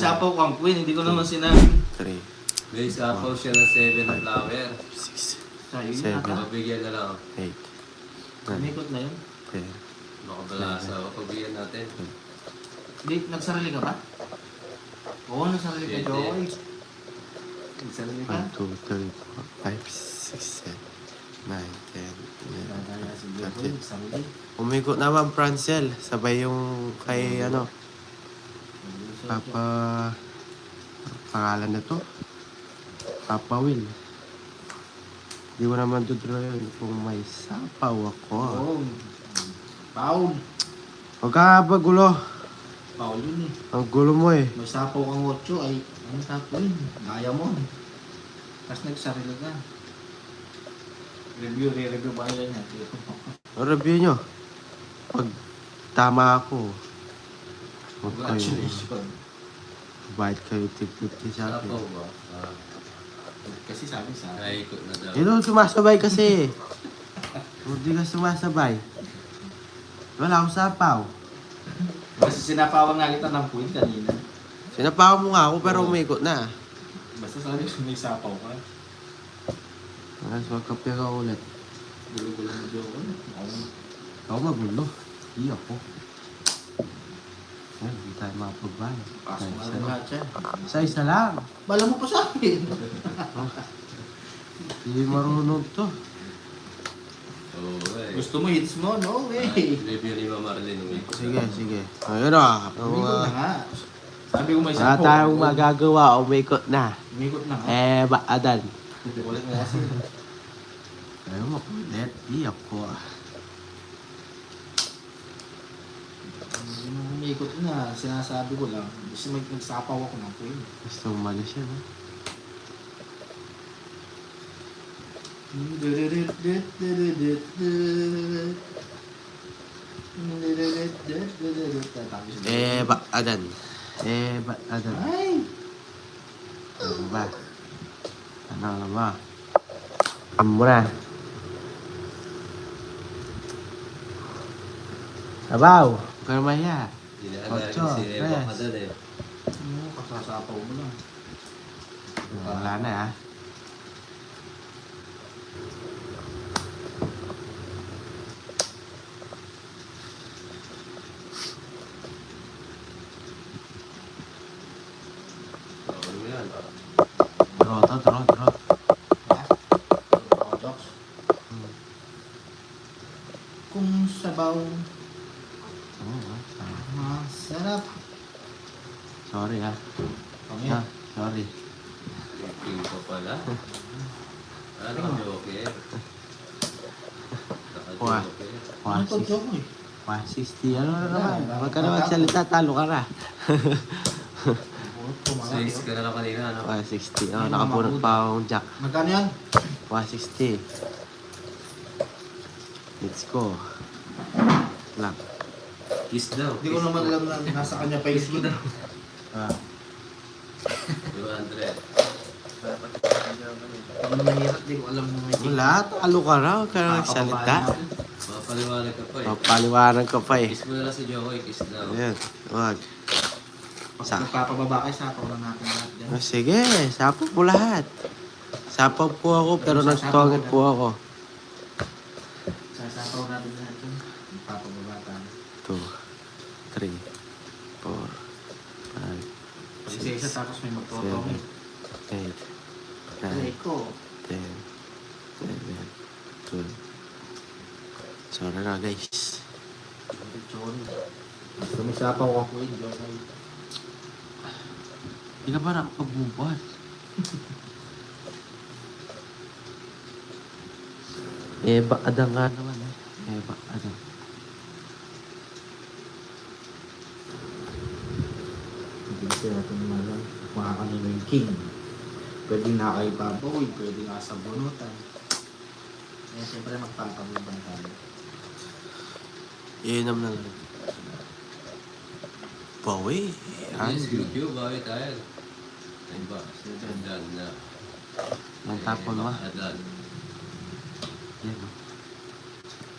Sapaw kang queen, hindi ko naman sinabi. 3, May sapaw siya ng 7 na flower. 6, Ayun, Seven. ata. Pabigyan na lang. 8, 9, Umikot na yun. 10, Baka balasa o pabigyan natin. Di, nagsarili ka ba? Oo, nagsarili ka, Pwede. Joey. Nagsarili ka? 1, 2, 3, 4, 5, 6, 7, 9, 10, 11, Dadaya si Joey, 13. nagsarili. Umigot naman, Francel. Sabay yung kay, Papa... Pangalan na to? Papa Will. Di ko naman tutuloy yun kung may sapaw ako. Oo. Paul. Huwag ka pagulo. Paul yun eh. Ang gulo mo eh. May sapaw kang 8 ay, ano sapaw yun? Gaya mo. Tapos nagsarili ka. Re-review ba nila niya? O review nyo. Pag tama ako. Huwag kayo. Congratulations. Bayad kayo tip-50 sa akin. Sapaw ba? Kasi sabi sa akin. Naikot na daw. Ito, sumasabay kasi. Hindi ka sumasabay. Wala akong sapaw. Kasi sinapawang nga kita ng queen kanina. Sinapaw mo nga ako pero umikot na. Basta sabi ko may sapaw ka. Mas magkape ka ulit. Gulo-gulo mo Joey. Ako magulo. Hindi ako. Ay, hindi tayo makapagbayan. Pasok nga Isa rin lang. lahat siya. Isa lang. Bala mo pa sa akin. Hindi marunong to. Oo, eh. Gusto mo hits mo? No way. Review ni Mama Marlene umikot. Sige. Ayun ah. Umikot na nga. Sabi ko may Wala sapaw. tayong magagawa. Umikot na. Umikot na nga. Baadan. Ulit mo kasi. Ayaw mo kulit. Di ako ah. Umikot na. Sinasabi ko lang. Gusto nagsapaw ako ng queen. Gusto umalis siya, no? Baadan. Baadan. Ay! Ano ba? Ano ba? Ano mo na? Sabaw! Huwag ka naman ya. Hindi na Ocho, si Ewa ka tres. doon eh. Ano, kasasapaw mo lang. Wala na ah. Ano mo yan? Draw to, draw. Rodox. Kung sabaw, masarap. Sorry ah. Pangit. Sorry. King pa pala. Ano ka joker? Wah. Naka-joker. Ano to, Joey? 160. Ano na naman? Huwag ka na magsalita. Talo ka na. Six ka na lang kanina, ano? 160. Oh, nakapunot pa akong jack. Magkano yan? 160. Let's go. Lang. Kiss daw. Hindi ko naman alam na nasa kanya pa yung skin. Ah. 200. Pag mahirap, di ko alam na may Wala. Talo ka na. Huwag ka na magsalita. Mapaliwanag ka pa eh. Paliwanag ka pa eh. Kiss mo na lang si Joey, kiss daw. Ayan. Huwag. Pag nagpapababa kayo, sapaw lang natin lahat dyan. Oh, sige. Sapaw po lahat. Sapaw po ako pero nagtongit po ako. Sasapaw natin lahat dyan. Nagpapababa tayo. 2, 3, 4, 5, Pag isa-isa tapos may magtotong. 8, 9, Eko. 10, 11, 12. Sorry na guys. Gusto may sapaw ako yun, Joey. Hindi ka ba nakapagbubuhat? Baadang nga naman eh. Baadang. Hindi natin naman makakanino yung king. Pwede na kay baboy, pwede nga sa bunutan. Kaya siyempre magpapabubang tayo. Iinom na lang. Bawi. Yes, YouTube, bakit tayo? Ay ba? Adan na. Ang tapon mo. Adan. Yan o.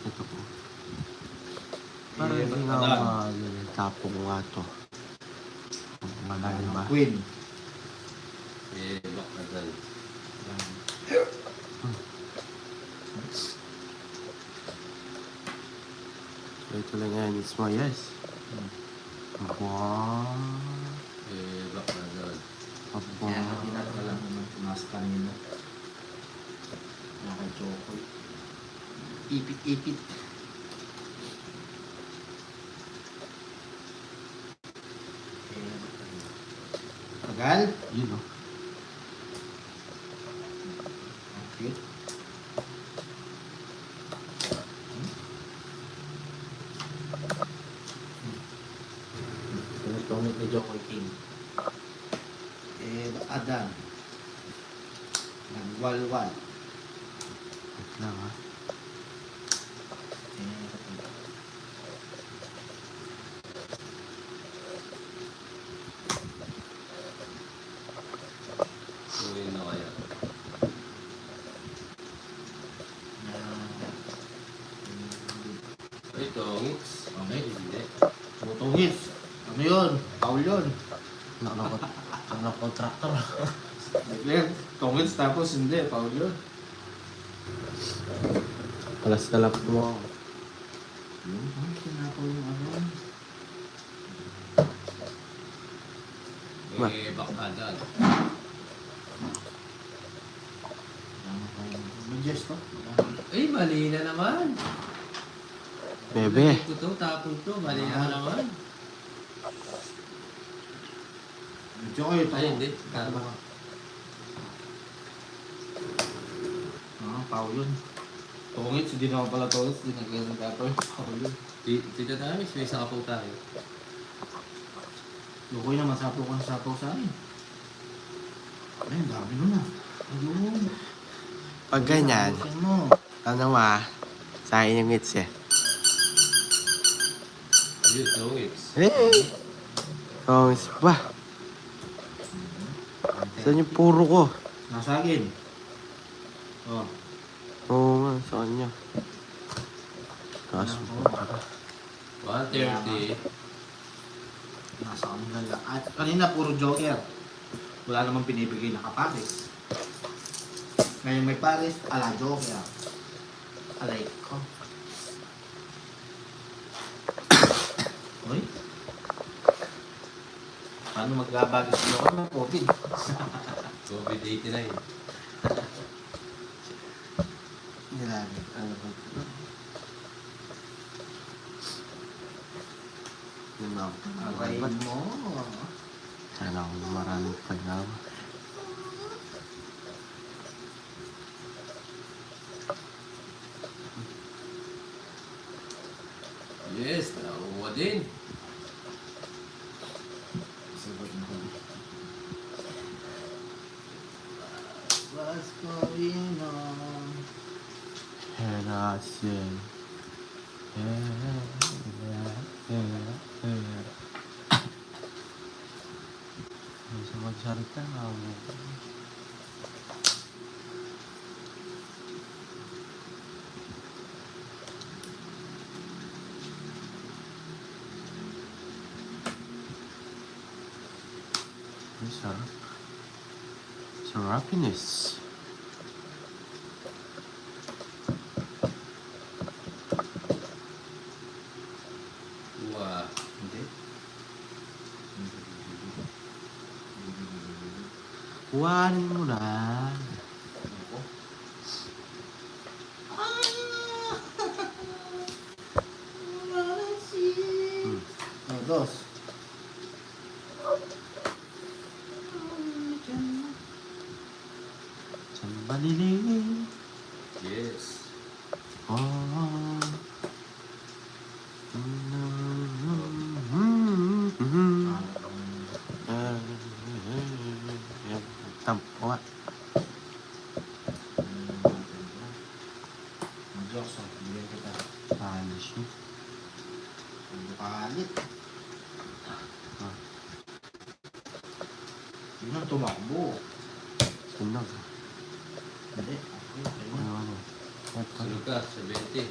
Ito po. Parang hindi nga ako tapong nga to. Malalim ba? Queen. Eh, Bakadal. Yan. So ito lang yan. It's my yes. Wow. Eh, Bakadal. Kaya hindi natin alam naman tumas kanina. Kaya choco. Ipit-ipit. Tagal? Yun o. Okay. Tumit ni Jokoy King. Adan. Nagwalwal. Wait lang ha. Uwi na kaya. Ito, ngits. Okay. Hindi. Butungis. Ano yun? Paul yun. Nakakontraktor. Declare. Tungis tapos hindi. Paul yun. Palas na lang mo. Yung, sinako yung ano. Eh, Bakadal. May just to. Eh, mali na naman. Bebe. Ito to, tapon to. Mali na naman. Jokoy ito. Ay, hindi. Tama. Paul yun. Tungis, hindi naman pala tungis. Hindi nagkaya ng gatoy. Paul yun. Tita Tamis, may sapaw tayo. Lukoy naman, sapo ka ng sapo sa akin. Ay, ang dami nun ah. Ayun. Pag ganyan, Sabukin mo. ano sa akin yung hits eh. Yun, so ngits. Eh! Tongis ba? Saan yung puro ko? Nasa akin. Oh. Oo nga, sa kanya. Taas mo. 130. Nasa akin na lang. At kanina puro joker. Wala namang pinibigay na kapares. Ngayon may pares, ala joker. Alay ko. Uy. Paano maglabagis ako ng COVID? COVID-89. Grabe. Ano ba ito? Yun ako. Aray mo. Sana ako maraming paglaw. Yes, nakuha din. Sagot mo. What's going on? Herasin. Hindi siya magsalita. Sarap. Sarapiness. Wah. Hindi. Kuhanin mo na. Ako. Dos. Sambaliling. Yes. Oh. Tampo nga. Mag-jokes oh. Bigyan kita. Panis yun. Ang bukalit. Yun ang tumakbo. Sunog. Hindi. Okay. Ano? Ito. Sunod ka, 70.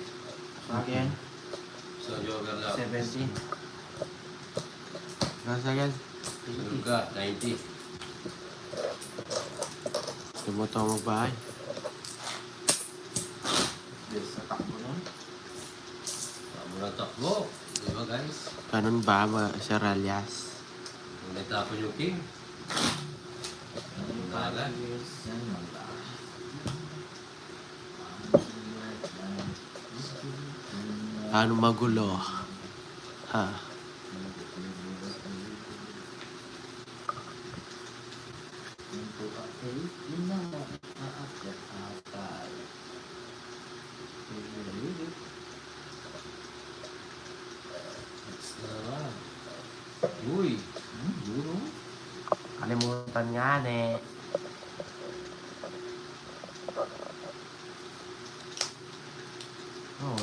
Sa akin, So, joker lang. 70. Nasa guys. Sunod ka, 90. Tumutong magbahay. Yes, sa takbo nun. Tama na takbo. Di ba guys? Ganun ba, Sir Alias? Kung natapon yung king. Unagan. Ano magulo? Ha? Next naman. Uy! Duro. Kalimutan nga, ne. Oh,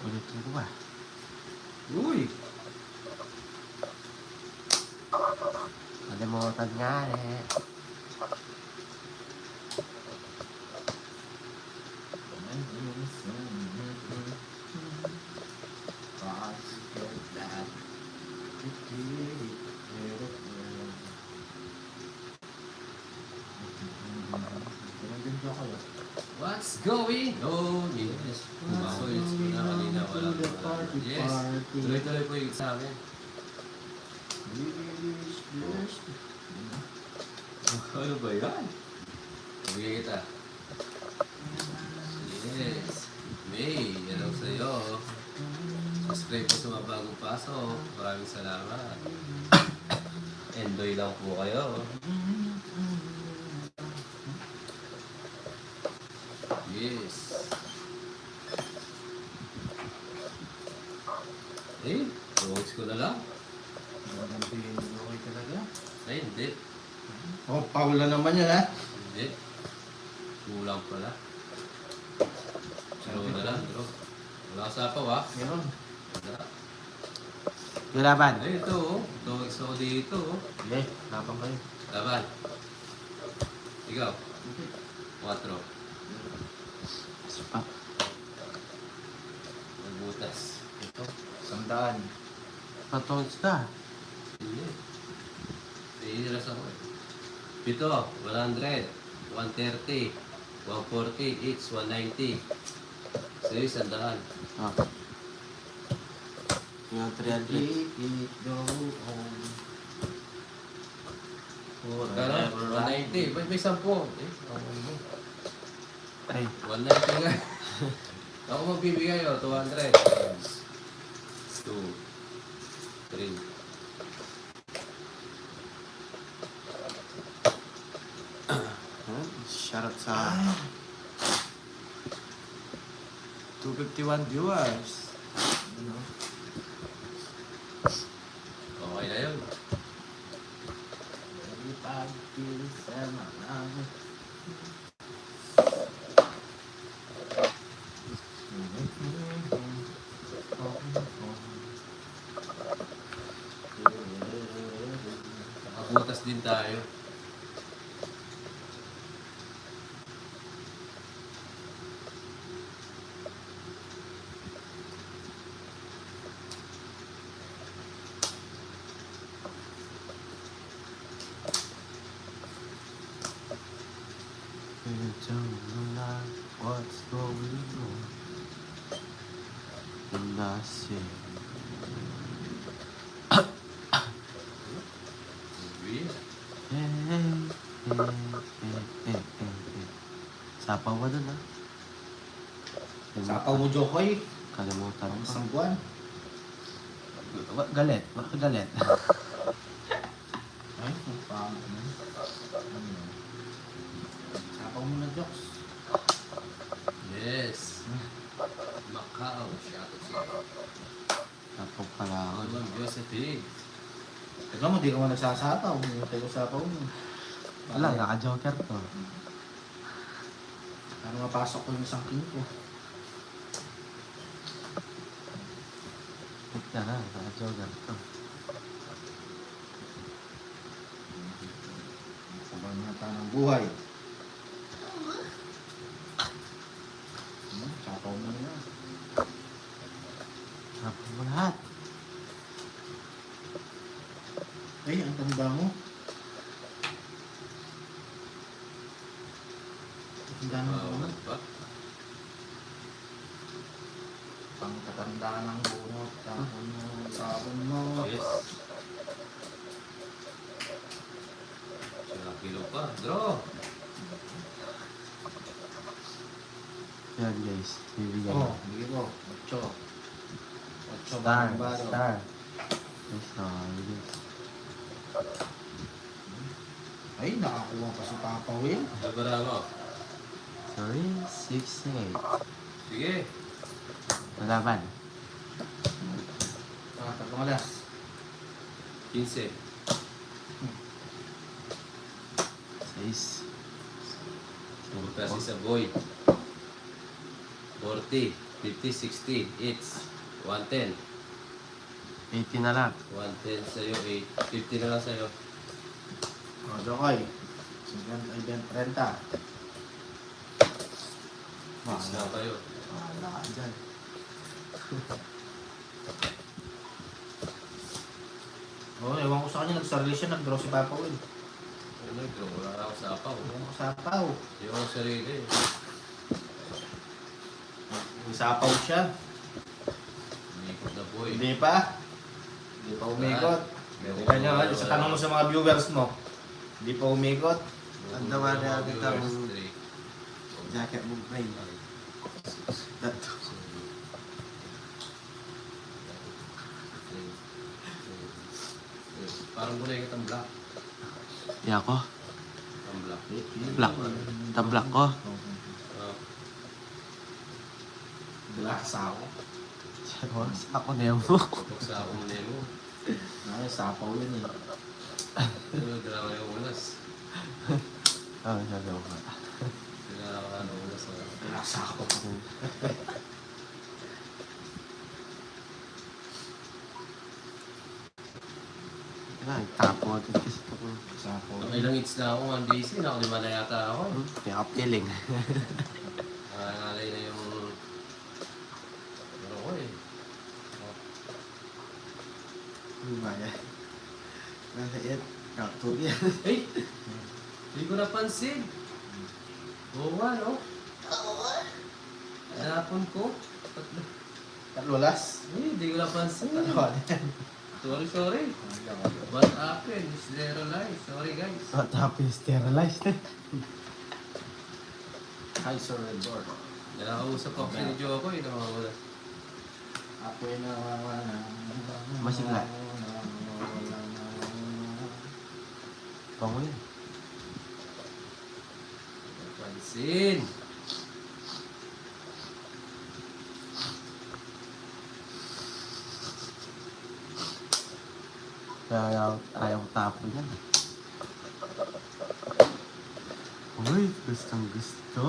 ulit ko ba? Uy! Kalimutan nga, ne. What's going on? Yes. Bago yung na kanina. Wala pa. Yes. Tuloy-tuloy po yung sa amin. Ano ba yan? Bigay kita. Yes. May, hello sa'yo. Subscribe po sa mga bagong pasok. Maraming salamat. Enjoy lang po kayo. Yes. Eh, roads ko na lang. Okay talaga. Ay, hindi. Oh, Paula naman yan, ha? Hindi. Kulang pala. Draw na lang, draw. Wala ka sapaw, ha? Meron. Wala. Nilaban. Ay, ito, oh. Ito, gusto ko dito, oh. Okay, lapang kayo. Laban. Ikaw. 4. Spa. Magbutas. Ito, 100. Patong isda. Hindi. Naiinilas ako, eh. 7, 100, 130, 140, each 190. Sa'yo, 100. Ah. Yung 300. Kano? 190. Ba't may 10? Eh, ako mo. Ay, 190 nga. Ako magbibigay, oh, 200. 2, 3. shoutout sa 251 viewers. Okay na yun. Nakabutas din tayo. You don't know what's going on. And I say, Weird. Sapaw ka dun, ha? Sapaw mo, Jokoy. Kalimutan Ang mo. isang buwan. Galit, baka galit. Ay, ang pangit na. Sapaw mo na, Jokes. Yes. Macau. Shoutout sa'yo. Sapaw pala ako. Ano ang Josephine? Teka mo, di ka mo nagsasapaw. Hindi tayo sapaw mo. Wala, naka-joker to. Ano mapasok ko yung isang king ko. Tignan na, naka-joker to. Sabang nata ng buhay. Sapaw mo na yan. Sapaw mo lahat. Ay, ang tanda bango. Gano'n Oo, mo. ba? Pang tatanda ng bunot. Tapon mo. Yes. Sila kilo pa. Draw. Yan guys, bibigyan Oh, mo. bigyan ko. 8. 8 Star, baro. star. Yes, guys. Ay, nakakuha pa si Papa Will. Nabara mo. Sorry, 6-8. Sige. Malaban. Tatlong alas. 15. 6. Punta si Saboy. 40, 50, 60, it's 110. 80 na lang. 110 sa'yo, 8. 50 na lang sa'yo. O, Jokoy. 30. It's na kayo. Wala ka dyan. Oh, ewan ko sa kanya, nagsarili siya, nag-draw si Papa Will. Ano, ito, wala na ako sa apaw. Ewan ko sa apaw. Hindi ako sarili. May sapaw siya. Umiikot na boy. Hindi pa. Hindi pa umikot. Tingnan nyo, sa tanong mo sa mga viewers mo. Hindi pa umikot. Ang dawa na natin ang jacket mo play. Parang gulay ka tang black. Iya ko. Tang black. Black. Tablak ko. Black sapaw. Ako na yung Kapag sa ako muna mo. Ay, sapaw yun eh. Pero dala ko yung ulas. Ah, sabi ko. Dala ko na ulas. Black sapaw. Ay, tapo agad kasi ito ko. Sapaw. Ilang hits na ako, 1 busy. Nakalima na yata ako. May kapiling. Nangalay na yung... Ano ko eh. Lumaya. Naliit. Kaptur yan. Hey! Hindi ko napansin. Oo nga, no? Hanapon ko. Tatlolas. Hindi ko napansin. Tatlo yan. Sorry. What happened? Sterilized. Sorry, guys. What happened? Sterilized. Hi, Sir Redboard. Nakakausap ako si Joko eh. Nakawala. Apoy na wala. Masigla. Bango yan. Napansin. Ayaw tapo yan. Uy, gustong gusto.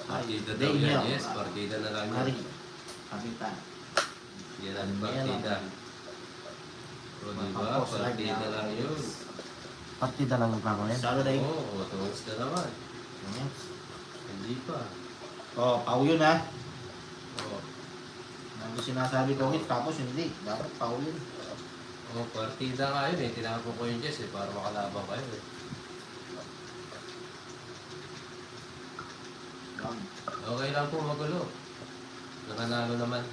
Partida daw yan. Yes, partida na lang Mari. yan. Kapitan. Yan ang partida. O diba, partida lang yun. Partida lang yung bango yan. Saturday. Oo, tuwings na naman. Hindi pa. Oh, pau yun ha. Oo. Ano sinasabi ko hit, tapos hindi. Dapat pau yun. Oh, partida nga yun eh. Tinago ko yung Jess eh, para makalabang kayo eh. Okay lang po magulo. Nakanalo naman.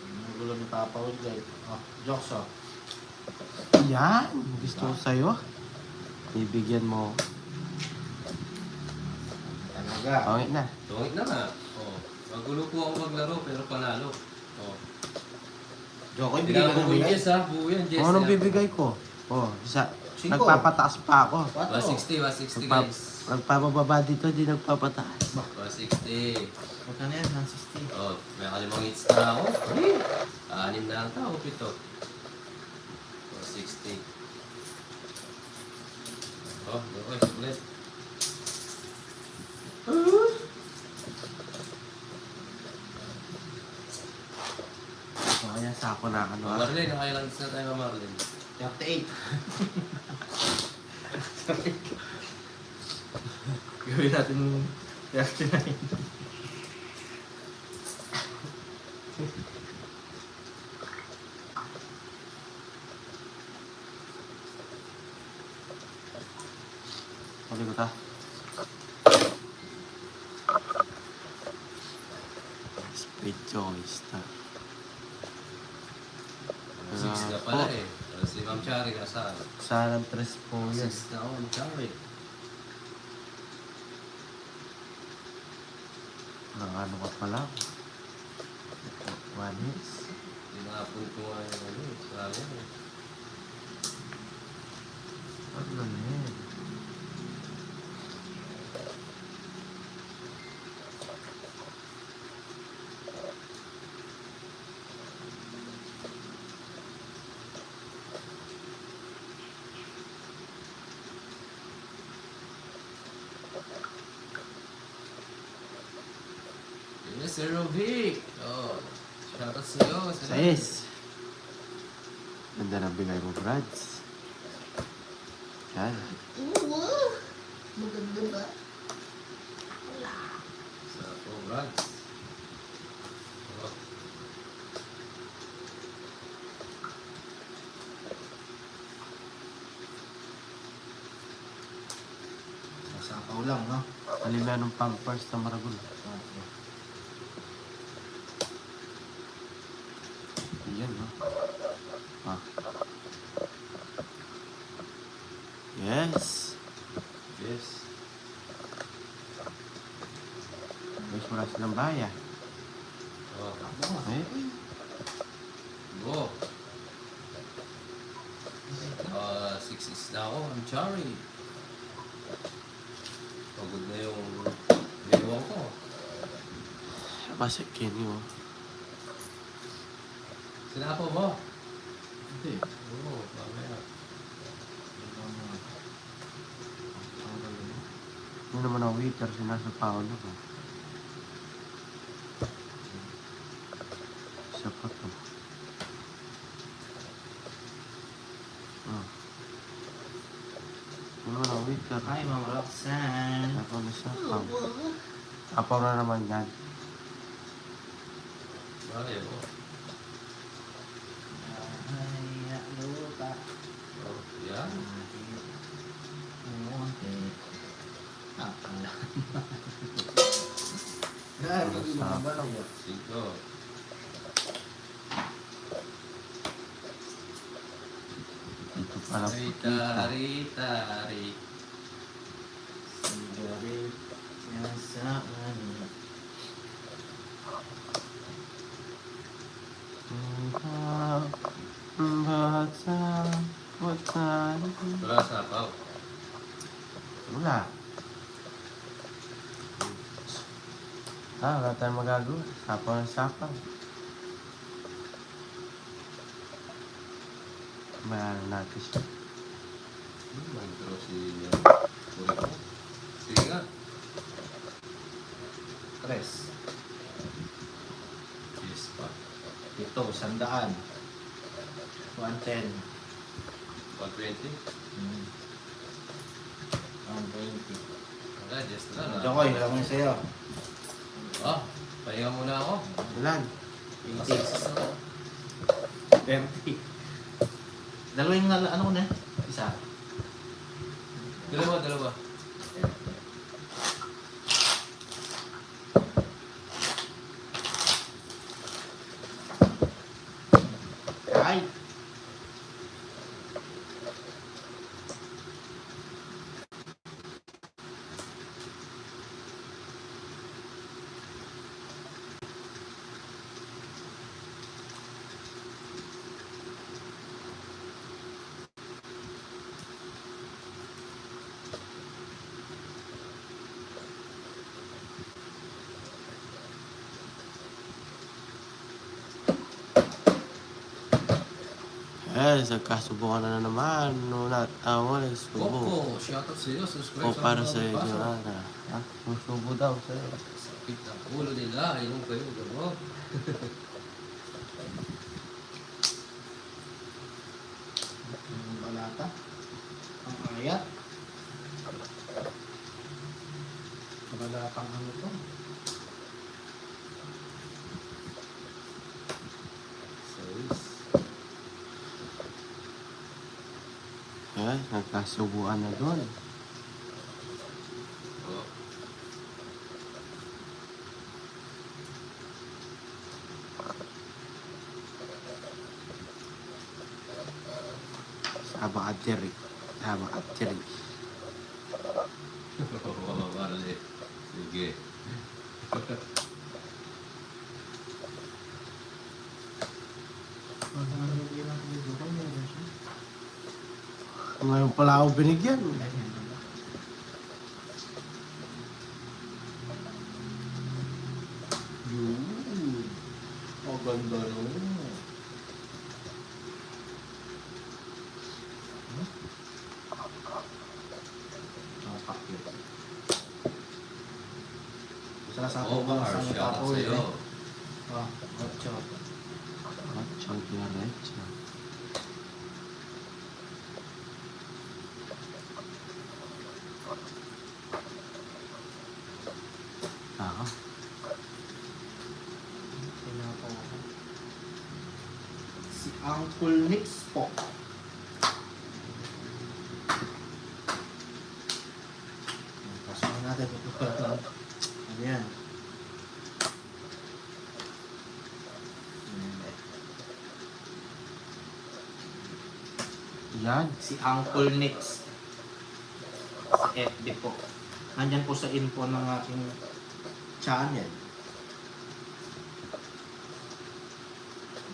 Ang gulo ni Papa Will guys. Oh, jokes oh. Yan. Gusto ko sa'yo. Ibigyan mo. Talaga. Pangit na. Tungit na nga. Oh. Magulo po ako maglaro pero panalo. Oh. Jokoy, bigay ka Tinago na ko yung bigay. Jess ha. Buo yan Jess. Kung anong bibigay ko? Oh, Cinco. nagpapataas pa ako. 160 guys. Nagpapababa dito, di nagpapataas. 160. Magkano yan? 160. Oh, may kalimang hits na ako. Eh, 6 na ang tao, 7. 160. Oh, okay, ulit. So, kaya sako na ano. Oh, Marlene, nakailang hits na tayo, Marlene. 38. Gawin natin yung 39. Huli ko ta. Speed choice ta. 6 na pala eh. Si Ma'am Chari nasa Sarang 3 po yan. 6 na ako, Ma'am Chari. Ano ka pala? 1 hits. Tinapon ko nga yung ano eh. Sabi eh. Ano na yan? Yes, Sir Rovic! Oh, shoutout sa'yo. Sais! Ganda na bigay mo, Brads. Yan. Oo. Maganda ba? Wala. Sa Congrats. Oh, Sasapaw lang, no? Alila ng pampers na maragol. Yan, no? Ah. Yes! yes. Guys, wala silang baya. Oh, Eh? go. 6 is na ako, Ma'am Chari. Pagod na yung binuwang ko. Masik Kenny, oh. Sinapo mo? Hindi. Oo, mamaya. Hindi naman ang waiter, sinasa Paolo ko. Isa pa to. Ah. Hindi naman ang waiter. Hi, Ma'am Roxanne. Ako na siya. Oo. Apaw na naman yan. Bakit mo? Ay, lupa. Oh, yan. Akala. Ano sa Balaw. 5. Dito pala po Rita, kita. Rita, Rita. Sigarit niya sa ano. Wala sa apaw. Wala. Wala tayong magagawa. Sapaw ng sapaw. Mayroon natin siya. Nag-draw si Puri ko. Sige nga. Tres. Yes pa. Ito, 100. 110. 120. 120. Wala, just na. Jokoy, alam mo yun sa'yo. Oh, pahinga muna ako. Ilan? 80. 30. Dalawa yung ano ko na? Isa. Dalawa. Ay! Nagkasubukan na naman. No, wala subo. Coco, shoutout sa'yo. Subscribe O para sa mga iyo, pasok. Ana. Ha? Susubo daw sa'yo. Sakit ang ulo nila. Inom kayo. Gamo. Ang balata. Ang ayat. Balatang ano to? Nagkasubukan na doon. Abakadiri. Abakadiri. Oo, Marley. Sige. Ngayon pala ako binigyan. Yun. Ang ganda nun. Ang pakit. Isa na sa Oo, akin Mar. sa Shout out tapo sa'yo. Ah, ocho. Ocho diretso. Ako. Si Uncle Nix po. Pasok natin ito pa lang. Ano yan? Yan. Si Uncle Nix. Sa FB po. Nandyan po sa info ng aking channel.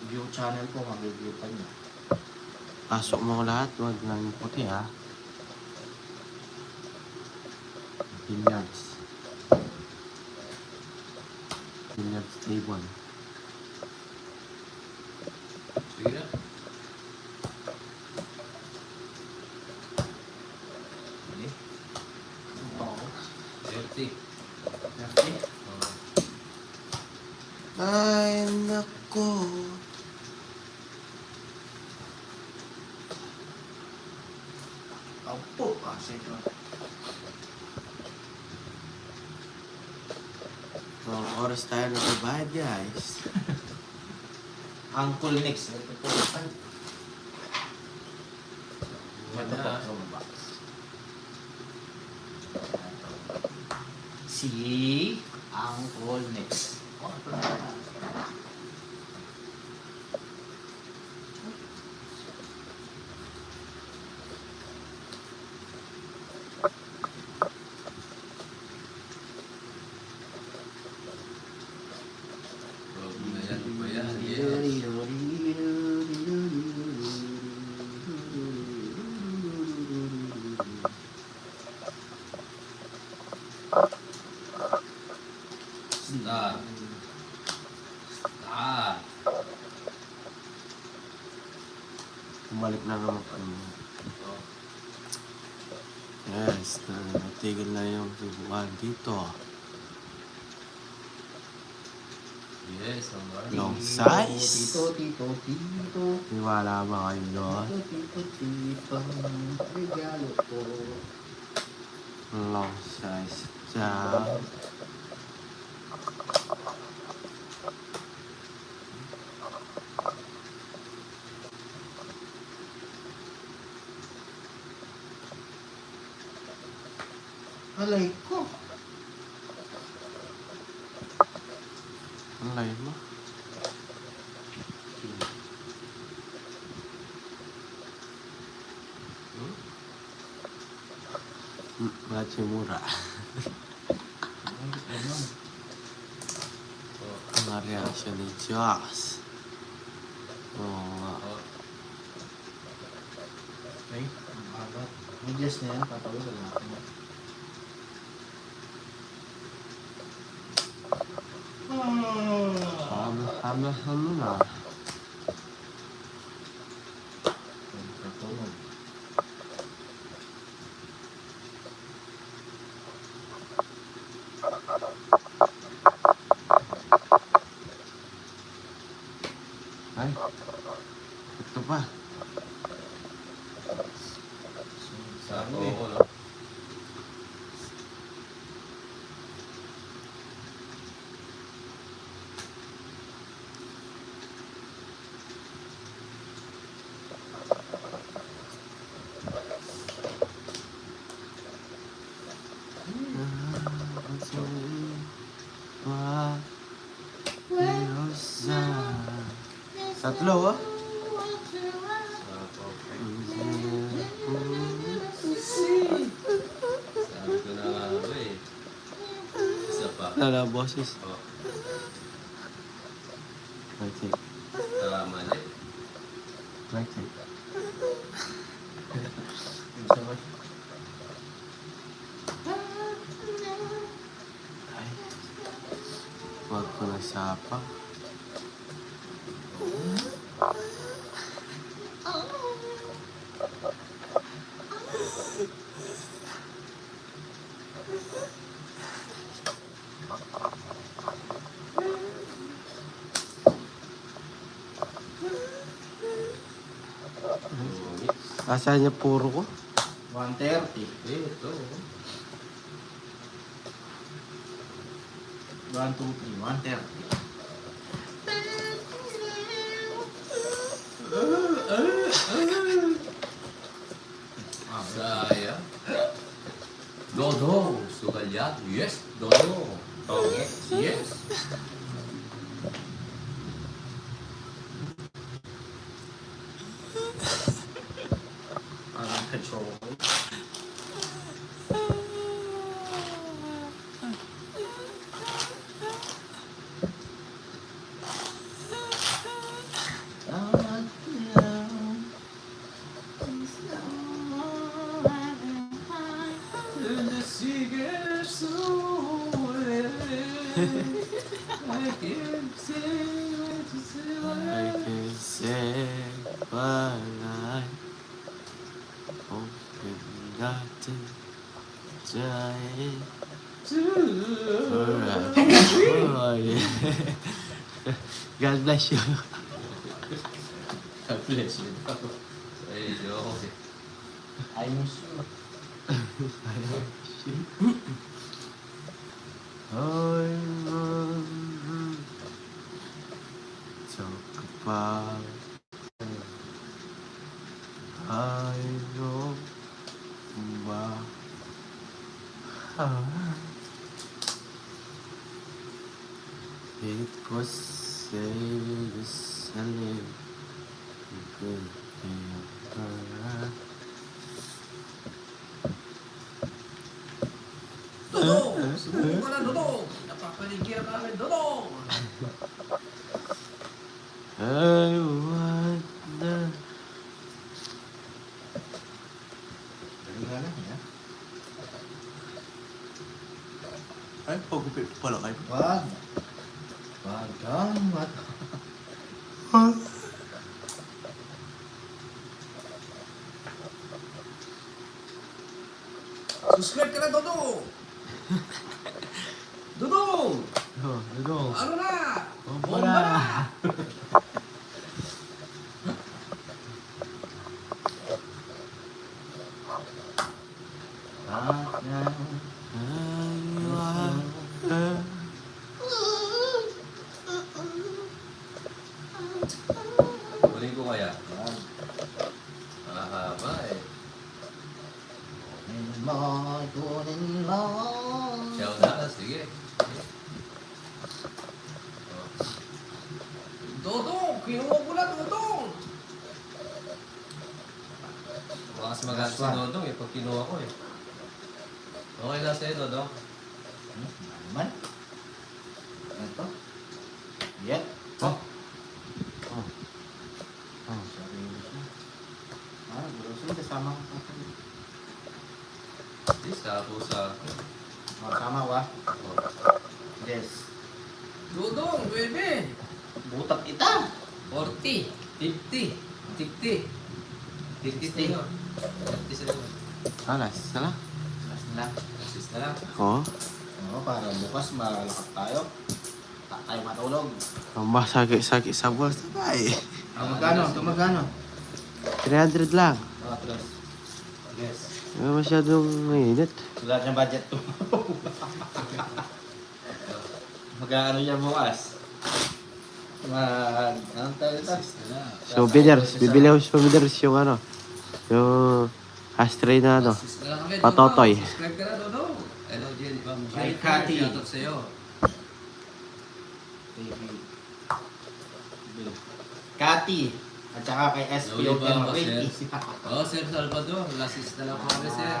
View channel po, mag-review pa niya. Pasok mo lahat. Huwag lang yung puti ha. Billiards. Billiards table. Sige na. Hindi? Oo. Empty. Merci. Oo. Ay, nako. Opo. Ah, sige. Ang oras tayo nagbabayad, guys. Uncle Nix. Ito po. Ay, ito po. Wala. Sa baba. Si Uncle Nix. Oh, ito na. Huwag na yan pa yan. Yes. Star. Star. Bumalik na naman pa Oh. Yes, natigil na yung subukan dito. Yes, Omar. Long size. Tito. Niwala ba kayo doon? Tito. Regalo ko. Long size. Ciao. Alay ko. Ang layo mo. Machimura. Oh. Ang reaksyon ni Joss. Oo nga. Oh. Okay, ang abat. May Diyos na yan, papawid na natin. Hama na. Katulog. Ay, ito pa. Sako ko, no? Tatlo, ah. Sako. na ang boses. Oh, Right side. mali. Right side. Ay. Huwag ko na sapa. Asan niya puro ko? 130. Ito. 1, 2, 3, 130. Saya. Dodo. Sugalyat. Yes. Dodo. Tongek. Yes. Parang control. The cigarette so I can't say what to say. I can say goodbye. Hoping not to die forever. Oh, yeah. God bless you. God bless you. Ay, joke. I miss you. Talk about I know my heart. It was said to selling good paper. Dodo! Subukan ko na, Dodo! Napapaligiran ka namin, Dodo! I wonder. Galing nga lang, ya. Ay, pagupit pala kayo. Wag. Wag kang Subscribe ka na, Dodo! Dodo! Ano? Ano na? Bomba na! Kunin ko kaya. Mahaba eh. Kunin mo. Siyaw na, sige. Oh. Dodong! Kinuha ko na, Dodong! Bakas magalit si Dodong eh, pag kinuha ko eh. Okay na sa'yo, Dodong. Naman. Ito. Yan. Oh. Sarili siya. Grocery kasama ko. Yes, tapos sa... Kasama ko ah. Yes. Dodong, bebe! Butak ita. 40, 50, 50. 50 sa'yo. 50 sa'yo. Alas, sala? Last na. Assist na lang. Oo. Oo, para bukas malakad tayo. Tayo matulog. Ang masakit-sakit sa bulsa ba eh. Magkano? Ito magkano? 300 lang. Atras. Yes. Hindi masyadong mainit. Wala siyang budget to. Magkano niya bukas? Anong tayo ito? Assist na lang. Souvenirs. Bibili ako souvenirs yung ano. Yung ashtray na ano. Assist na lang kami, Patotoy. Dodong. Subscribe ka na, Dodong. Hello, Jen. Ay, Cathy. Shoutout sa'yo. Kati. At saka kay SPO Nauwi ba ako, Penalty. Oh, Sir Salvador. Assist na lang po kami, sir.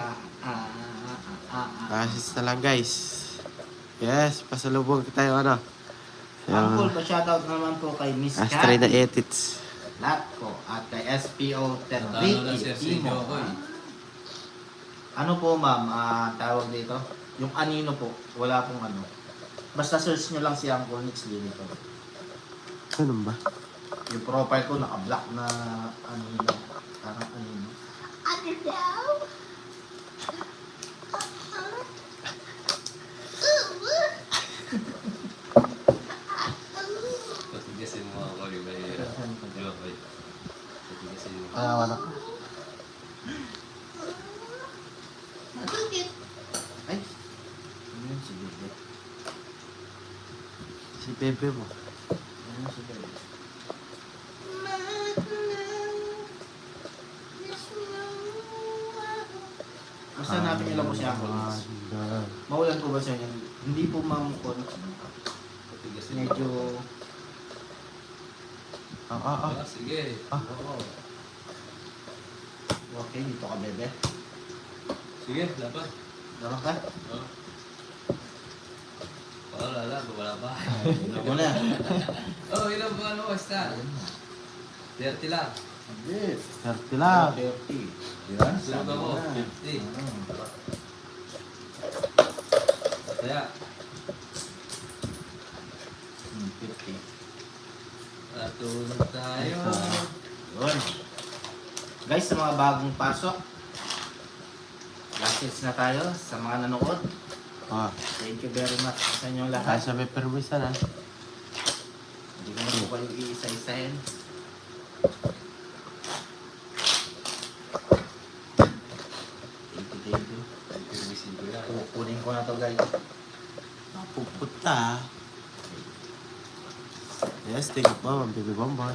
Asis na lang guys. Yes, pasalubong tayo ano. Uncle, Yung pa-shoutout naman po kay Miss Astray na Cathy edits. Latko at kay SPO Tano na Tenrique si Sir Timo. Jokoy. Ano po ma'am, tawag dito? Yung anino po, wala pong ano. Basta search nyo lang si Uncle Nix Limited. Ganun ba? Yung profile ko naka-block na anino. Parang anino. Ano daw? Patigasin mo ako yung mahirap. Jokoy. Patigasin mo. Wala ka. Matugit. Ay! Ano yun si Bebe? Si Bebe mo. Ano yun si Bebe? Basta hanapin nyo lang po si Uncle Nix. Maulan po ba siya yan? Hindi po ma'am ko. Patigasin mo. Medyo... Sige. Oo. Okay, dito ka Bebe. Sige, dapat. Dapat ka? Oo. Wala pa. Ito mo na. Oh, ilan ba ano, basta? 30 lang. Hindi. 30 lang. 30. Yan, Sunod sabi ako, mo na. 50. Ah. Kaya, 50. natulog tayo. Yun. Guys, sa mga bagong pasok, last hits na tayo sa mga nanood. Thank you very much sa inyong Kaya lahat. sa may permisan ha. Hindi ko na po kayo iisa-isahin. Thank you. Permisin ko yan. Kukunin ko na to guys. Pupunta. Yes, thank you po, Ma'am Baby Bonbon.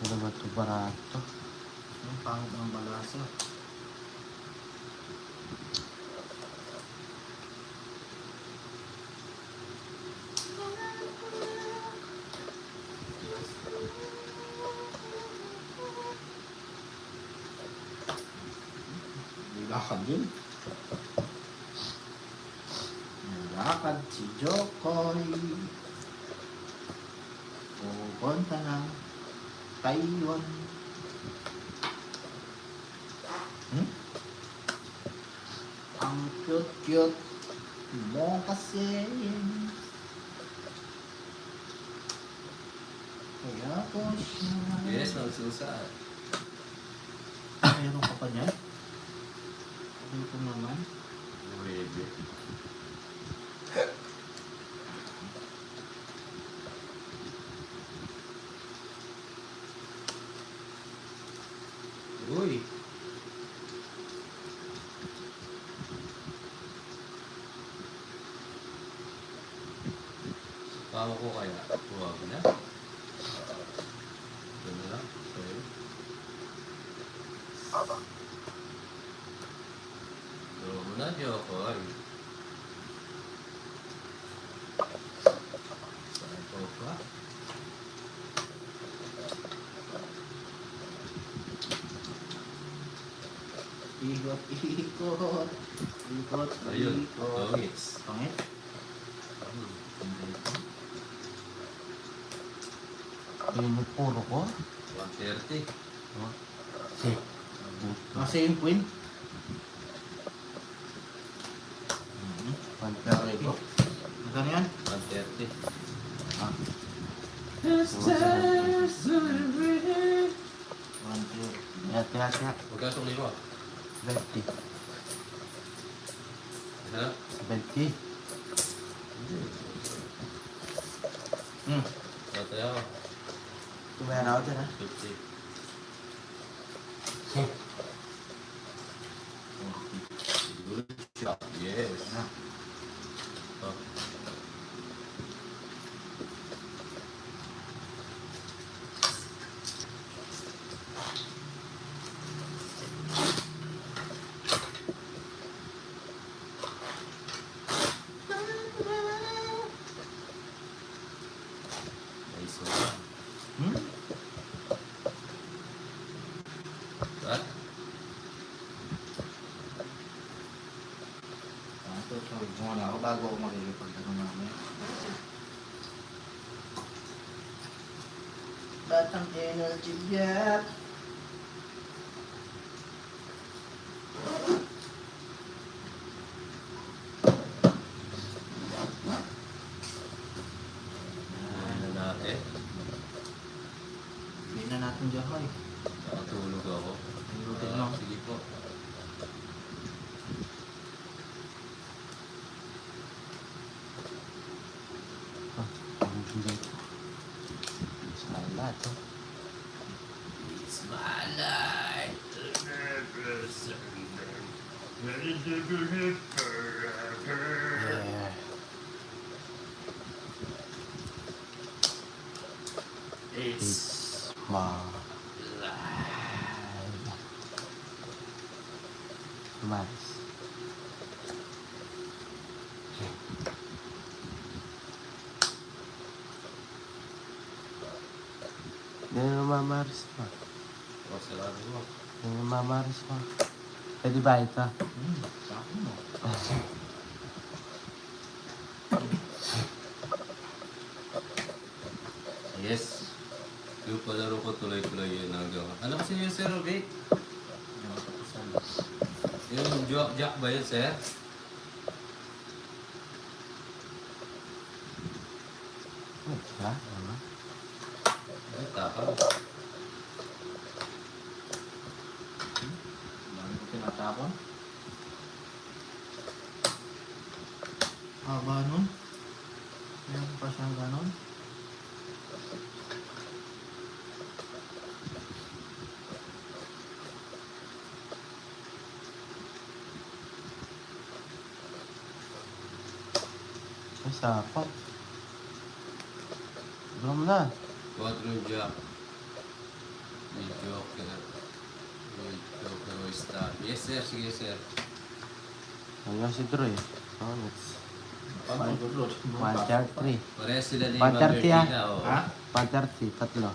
Ano ba ito barato? Ang pangit ng balasa. Lakad yun. Lakad si Jokoy. Pupunta ng Taiwan. Ang cute-cute mo kasi. Kaya ko siya. Yes, magsusaan. Meron ka pa niyan? Dito naman. Baby. Uy. Paano ko kaya? Huwag na. Ito na lang. Sorry. Ito mo na, Jokoy. Saan ko pa? Ikot. Ayun. Ikot. Tongits. Pangit? Ayun yung puro ko. 130. Kasi yung queen. Pantay ko. Magkano yan? 130. Kaya. Magkasong lima. 20. Ha? 20. Tatay ako. Tumayan ako dyan ha. 50. Good shot. Yes. Oh. So, muna ako bago ako makikipag ano namin. Batang energy gap. Ano natin? Hindi na natin dyan ko eh. Nakatulog ako. Ayutin mo. Sige po. Ang gulay ko. Salad, oh. It's my life. Yeah. It's It's my life. Maris. Yan ang mamaris mo. O, sarado mo. Yan ang mamaris mo. Pwede ba ito? Sako mo. Yes. Yung palaro ko tuloy-tuloy yun hanggang. Ano kasi yun, Sir Vic? Yung tapusan. Yung Jack ba yun, Sir? Wala. Ano? Ay, tapang. Dami ko tinatapon. Haba nun. Meron pa siyang ganon. Ay, sapat. Alam na. Quadro Jack. May Joker. May Joker o Star. Yes, sir. Sige, sir. Hanggang si Troy. Oh, it's Paano ito, Lord? 133. Parehas sila ni 130 Ma'am Virginia. ah. Oh. Ha? 130, tatlo.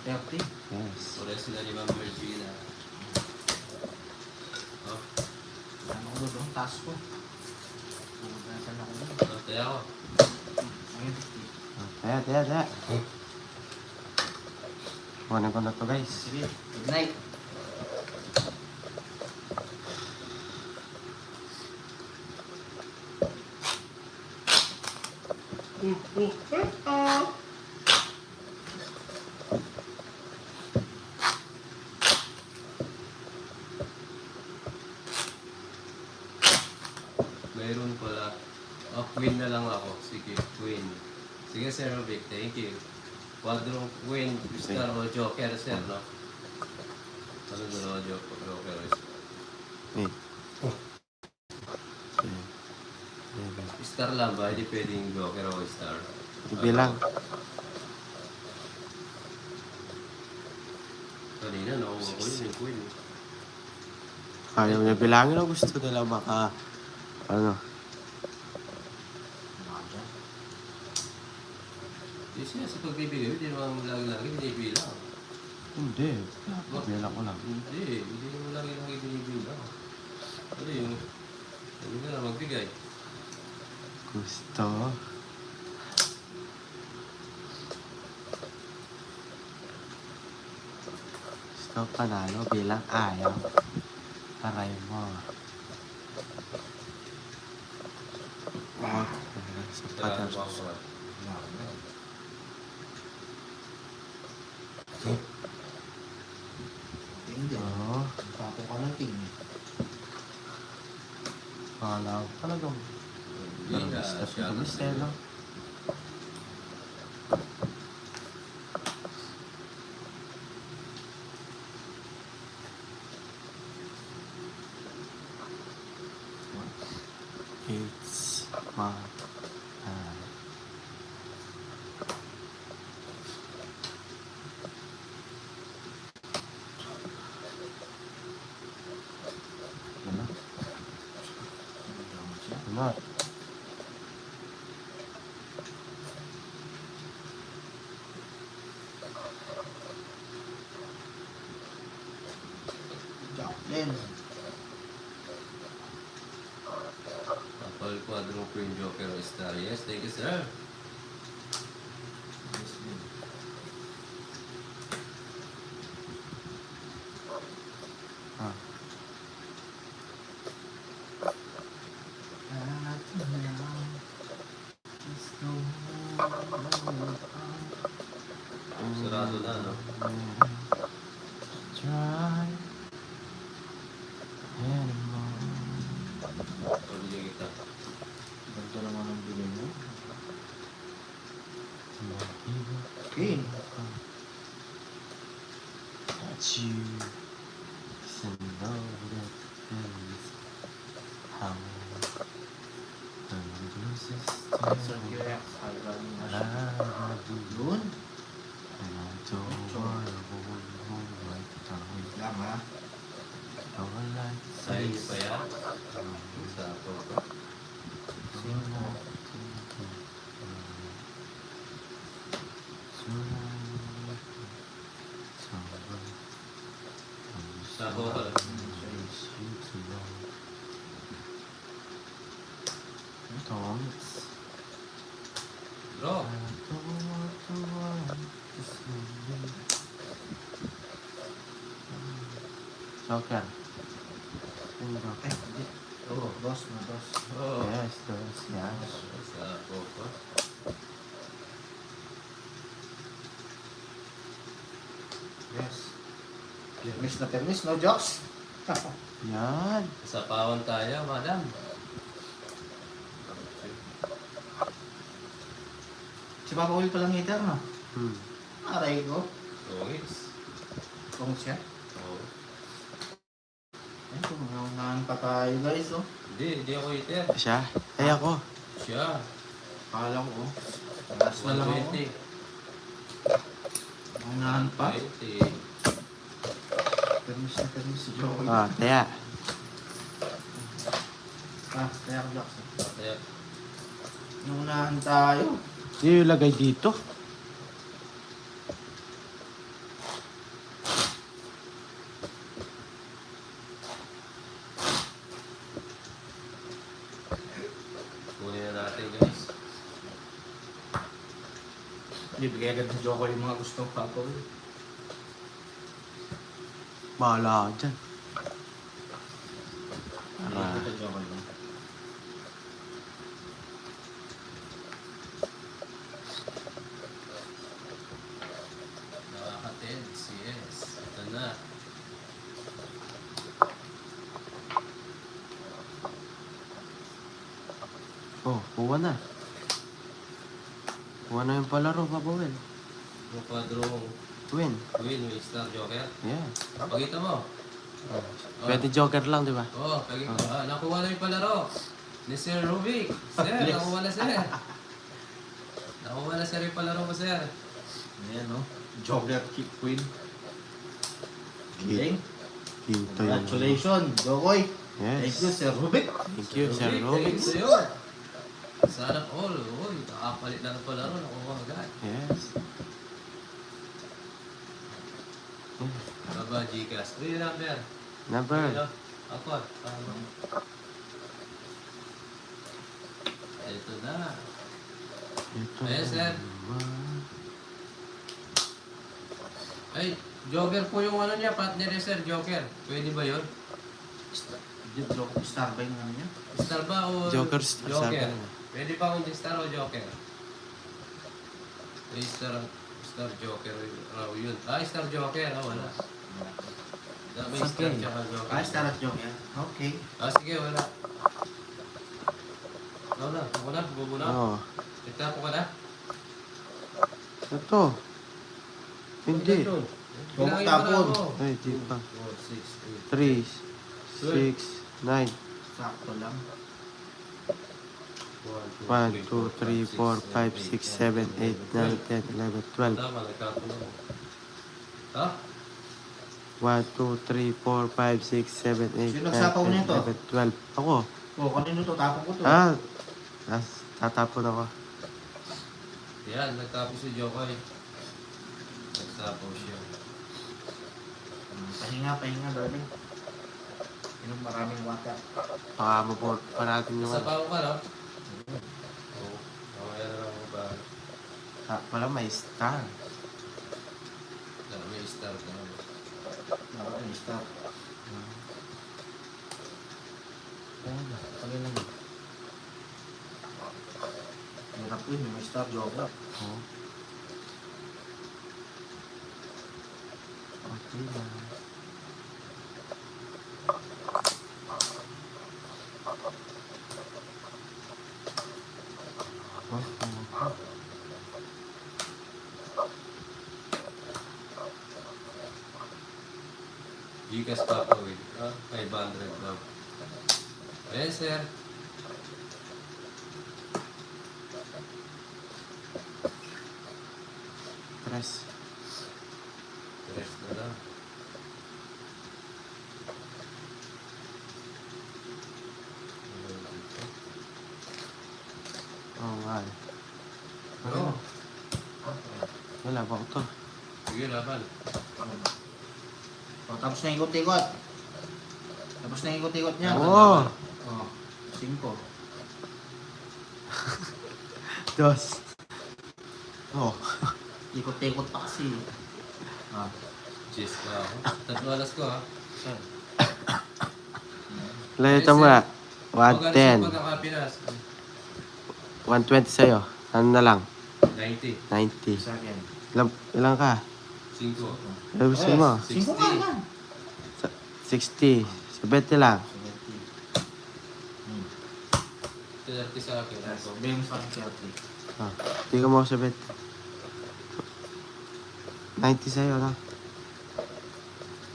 130? Yes. Parehas sila ni Ma'am Virginia. Oh, Ano ko doon? Taas ko. Pumagasan ako doon. natay ako. Ayun. Taya. Kunin ko na to, guys. Sige. Good night. Mayroon pala. Oh, Queen na lang ako. Sige, Queen. Sige, Sir Vic. Thank you. Quadro Queen, Star o Joker, sir, no? Ano doon o Joker o Star? Wait. Sige. Star lang ba? Hindi pwedeng Joker o Star. Ibilang. Kanina, nakuha ko yun yung Queen. Ayaw niya bilangin o gusto nila baka ano. Naka Yes, yes. Sa pagbibigay, hindi naman lagi-lagi binibilang. Hindi. Bilang ko lang. Hindi naman lagi-lagi binibilang. Ano yung... Hindi ka na magbigay. Gusto. Gusto panalo bilang ayaw. Aray mo. Oh, sa Sa patas. Wangwang. Hindi. Oo. Tapo ka ng ting. Kala ko talagang Hindi na. Step Siya to na the no? It's my time. Ano? Ano? Jacqueline. Apple Quadro Queen Joker Star. Yes, thank you, sir. Ah. Sarado na, no? Try anymore. Pabili kita. Ganito naman ang bilhin mo. Mag-iba Okay. at you. So know that feels how the losest Sir Q-Rex. Halagang na siya. I do. Yun. And I don't wanna hold right down. Wait lang ha. How I like Sa'yo niyo pa yan? Sa ako pa. Sa ako ka lang. Bro, Joker. Eh, hindi. Oo, dos na dos. oh. Yes, those, yes. Sa ako pa. Yes. Permis na permis, no jokes? Yan. Sa pawan tayo, madam. Si Papa Will palang hater, no? Hmm. Aray ko. Tungis. Kung siya. Oo. Ay, kumungaungahan pa tayo guys, oh. Hindi ako eater. Siya? Ay ako. Siya. Akala ko, oh. Tagas na lang ako. 120. Kumungahan pa. 120. Permis na permis si Joey. Ah, taya. Kaya ko jokes. Kaya, Kumungahan tayo. Hindi yung lagay dito. kunin na natin guys. Bibigay agad ng Joker yung mga gustong Papa Will. Bahala ka dyan. Para. Ito Joker lang. Nakakatid. Yes. Ito na. Oh, kuha na. Kuha na yung palaro, Papa Will. Yung quadrong Win. Queen with Star Joker. Yeah. Pagkita mo. Pwede Joker lang, di ba? Oo, nakuha na yung palaro. Ni Sir Rubik. Sir, nakuha na sir. Nakuha na sir yung palaro ko, sir. Ayan, no? Joker Keep Queen. Galing. Dito yung... Congratulations, Jokoy. Yes. Thank you, Sir Rubik. Thank you, Sir Thank Robin. you sa'yo. Sana all. Uy, nakapalit na ng palaro. Nakuha agad. Yes. Baba, Gcash. Uy, yung number. Number. Ano? Ako. Tama. Ito na. Ito Yes, sir. naman. Ay, Joker po yung ano niya. Partner niya, sir. Joker. Pwede ba yun? Star ba yung ano niya? Star ba o Joker, Star, sabi Joker? na. Pwede pa kung Star o Joker? Ay, Star Joker raw yun. Ah, Star Joker. Ah, wala. May Star Okay. tsaka Joker. Star at Joker. Okay. Ah, sige, wala. Wala. Ako na. Bubo na. Oo. Itapo ka na. Ito. Hindi. Huwag Bilangin mo na tapon. ako. Ay, di pa. 4, 6, 3, 6, 9. Sakto lang. 1, 2, 3, 4, 5, 6, 7, 8, 9, 10, 11, 12. Tama, nagkatulong. Ha? 1, 2, 3, 4, 5, 6, 7, 8, Sino 9, nagsapaw 10, nito? 11, 12. Ako. Oh, kanino to? Tapon ko to. Ah, tatapon ako. Yan, nagtapos si Jokoy. Nagtapos siya. Pahinga, darling. Inom maraming water. Baka maport pa natin yung... Sa pao ka, no? Pala may star. May star ka naman. Dapat may star. Ayan na. Kali lang yun. Hirap yun, may star joker. Oh. Okay na. Gigas Papawin. 500 daw. Ayan, sir. Tres. Rest na lang. Oo nga eh. Oo. Wala ba ito? Sige, laban. O, tapos na ikot-ikot. Tapos na ikot-ikot niya. Oo. O, 5. Dos. Oh. Ikot-ikot pa kasi. Ah, Cheers ka ako. Tatlo alas ko, ha? sir. Layot mo na. Magkano 110. sa pagkakapinas? 120 sa'yo. Ano na lang? 90. 90. Sa akin. Ilang ka? 5. Ano gusto mo? 5 ka lang. 60. 70 lang. 70. 30 sa akin. So, bigyan mo sa akin 30. Ah, hindi ka mo 70. 90 sa'yo na.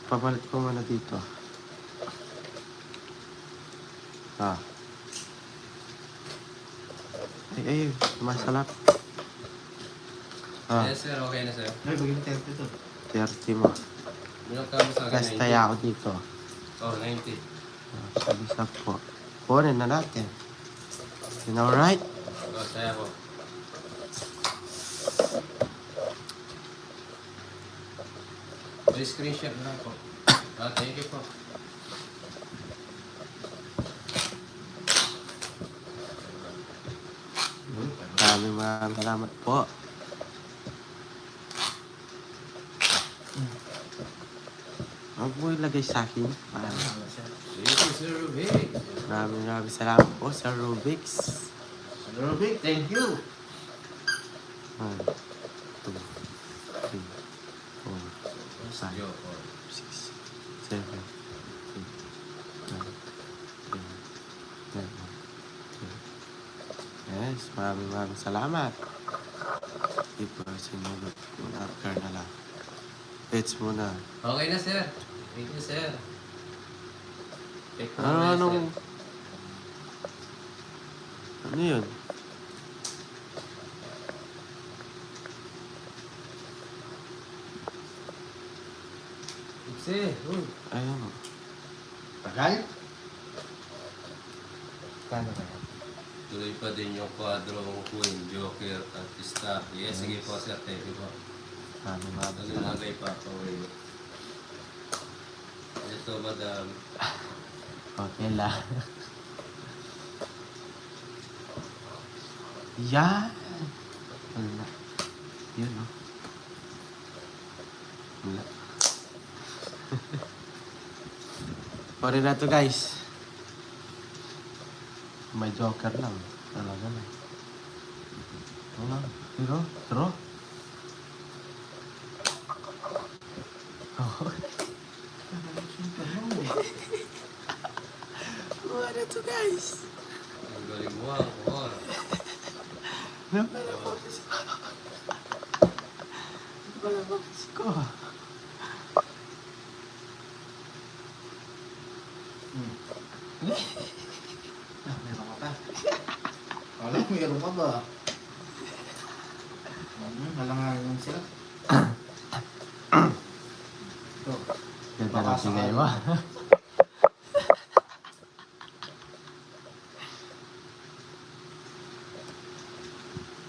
Papalit ko muna dito. Ah. Ay, masalap. Ah, Yes, sir. Okay na, sir. Ay, bigyan mo 30 to. 30 mo. Minagkamo sa akin, Gas tayo ako dito. Oh, 90. Ah, sabisa po. Kunin na natin. You know, right? Oh, saya ko. May screenshot na ako. Thank you po. Maraming salamat po. Huwag mo ilagay sa akin. Thank you, Sir Vic. Maraming salamat po sa Rubik's. Rubik, thank you. 1, 2, 3, 4, 5, Yo, 6, 7, 8, 9, 10, 11, 12. Yes, maraming salamat. Ipo, sinulot. After na lang. Pets muna. Okay na, sir. Thank you, sir. Take mo Ano, na, anong... sir. Ano yun? Ipsi, uy. Ayun. Tagal? Kano ba yan? Tuloy pa din yung kwadrong Queen, Joker, at Star. Yes, sige po, sir. Thank you po. Maraming Ano salamat. lagay pa po kayo? Ito, madam. Okay lang. Yan! Wala. Yun, no? Wala. Pari na to, guys. May joker lang. Talaga na. Wala. Pero, draw. Oh. Ano to, guys? Ang galing mo, ang kuha. Napala boses ko. Napala boses ko. Meron ka pa. Wala, meron ka ba? Halangan lang sila. Ito. Ganda ng tingay mo.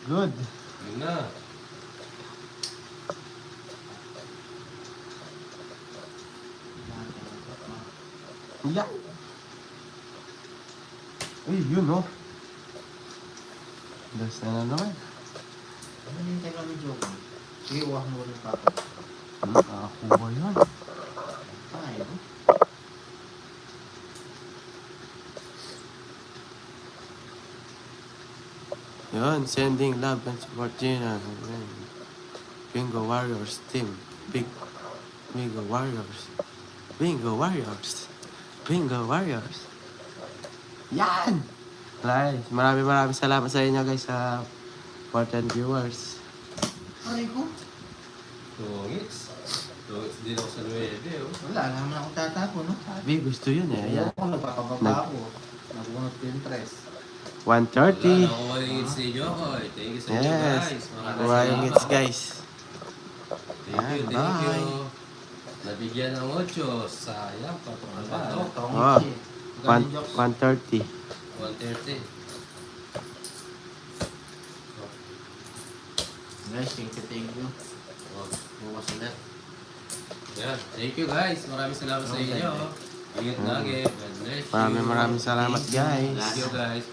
Good. Yun na. Yan. Uy, yun, oh. Das na naman. Ano yung tayo kami joke? Sige, huwag mo rin papa. Nakakuha yun. Ay, no? Yun, sending love and support Gina. Ayan. Bingo Warriors team. Bingo Warriors. Bingo Warriors. Bingo Warriors. Yan! Guys, maraming salamat sa inyo guys sa 14 viewers. Aray ko. Tungits. Tungits din ako sa 9, oh. Wala, naman ako tatapo, no? Sabi, gusto yun eh. Ayan. Ako, nagpapababa ako. Nabunot ko yung tres. 130. Wala na ako malingit sa inyo, Jokoy. Thank you sa inyo, Yes. guys. Maraming Kuha yung salamat. hits guys. Thank you, Yan, thank you. bye. Nabigyan ng 8. Sayang, papakalado. Oh, 130. 130. Guys, thank you. Oh, bukas ulit. Yan. Thank you, guys. Maraming salamat sa inyo. Ingat lagi. God bless you. Maraming salamat guys. Thank you, guys.